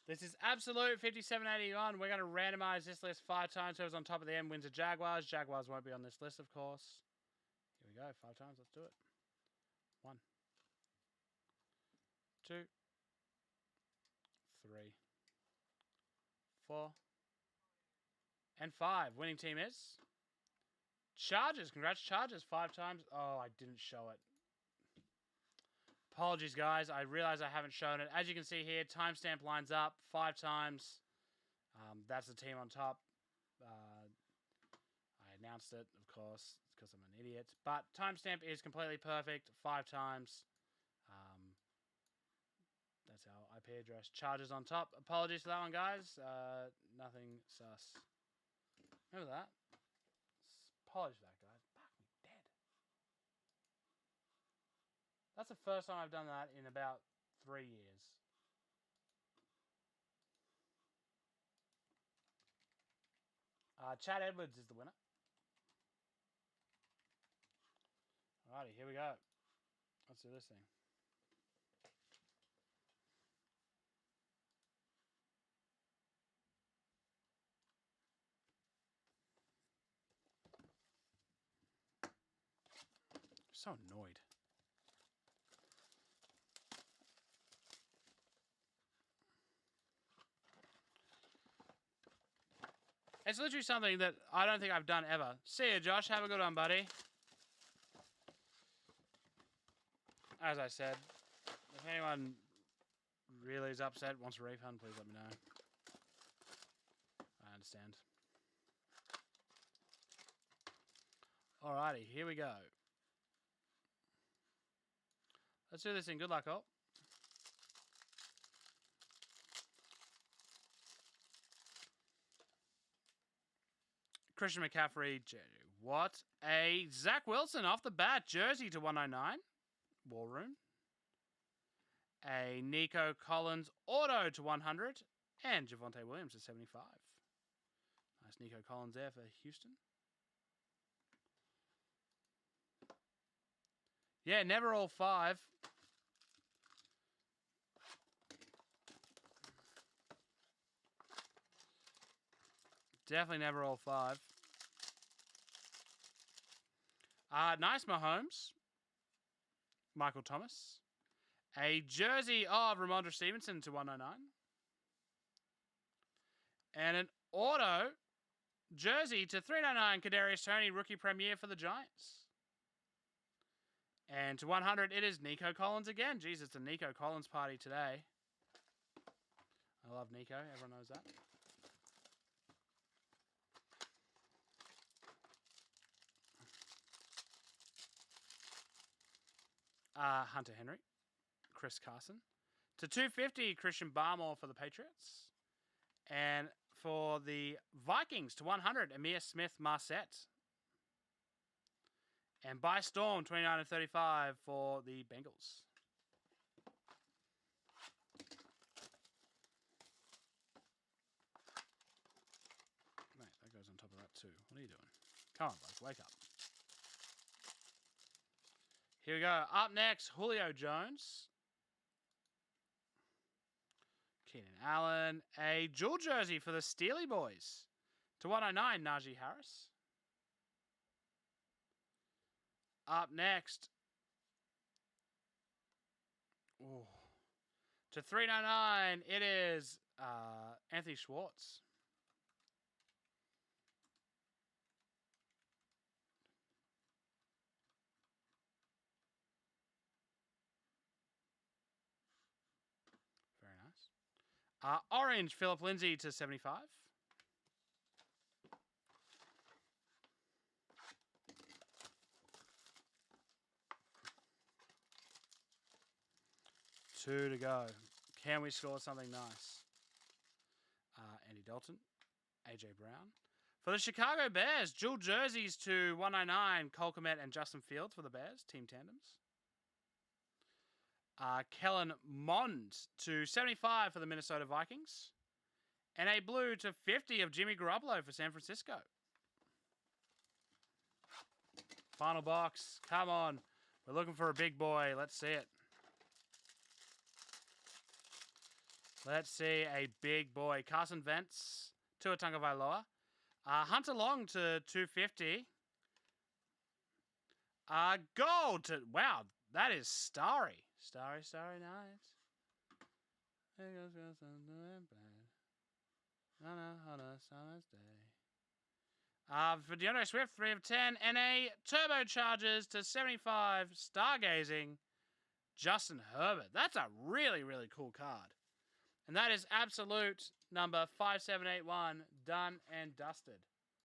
This is absolute 5781. We're going to randomize this list 5 times. Whoever's on top of the end wins a Jaguars. Jaguars won't be on this list, of course. Here we go. 5 times. Let's do it. 1, 2, 3, 4, and 5. Winning team is Chargers. Congrats, Chargers. 5 times. Oh, I didn't show it. Apologies, guys. I realize I haven't shown it. As you can see here, timestamp lines up 5 times. That's the team on top. I announced it, of course, because I'm an idiot. But timestamp is completely perfect. 5 times. That's our IP address. Chargers on top. Apologies for that one, guys. Nothing sus. Remember that? Apologies for that, guys. Fuck me dead. That's the first time I've done that in about 3 years. Chad Edwards is the winner. Alrighty, here we go. Let's do this thing. I'm so annoyed. It's literally something that I don't think I've done ever. See ya, Josh. Have a good one, buddy. As I said, if anyone really is upset, wants a refund, please let me know. I understand. Alrighty, here we go. Let's do this in. Good luck, all. Christian McCaffrey. What a Zach Wilson off the bat. Jersey to 199. War Room. A Nico Collins auto to 100. And Javonte Williams to 75. Nice Nico Collins there for Houston. Yeah, never all 5. Definitely never all 5. Nice Mahomes. Michael Thomas. A jersey of Ramondre Stevenson to 199. And an auto jersey to 399 Kadarius Toney, rookie premier for the Giants. And to 100, it is Nico Collins again. Jeez, it's a Nico Collins party today. I love Nico. Everyone knows that. Hunter Henry. Chris Carson. To 250, Christian Barmore for the Patriots. And for the Vikings, to 100, Amir Smith-Marset. And by storm, 29 and 35 for the Bengals. Mate, that goes on top of that too. What are you doing? Come on, bud. Wake up. Here we go. Up next, Julio Jones. Keenan Allen. A dual jersey for the Steely Boys. To 109, Najee Harris. Up next. Ooh. To 399, it is Anthony Schwartz. Very nice. Orange, Philip Lindsay to 75. Two to go. Can we score something nice? Andy Dalton. AJ Brown. For the Chicago Bears, dual jerseys to 199, Cole Kmet and Justin Fields for the Bears, team tandems. Kellen Mond to 75 for the Minnesota Vikings. And a blue to 50 of Jimmy Garoppolo for San Francisco. Final box. Come on. We're looking for a big boy. Let's see it. Let's see a big boy. Carson Wentz, Tua Tagovailoa. Hunter Long to 250. Gold to, wow, that is starry. Starry, nice. There goes something bad. On a summer's day. For DeAndre Swift, 3 of 10. NA, turbochargers to 75. Stargazing, Justin Herbert. That's a really, really cool card. And that is absolute number 5781, done and dusted.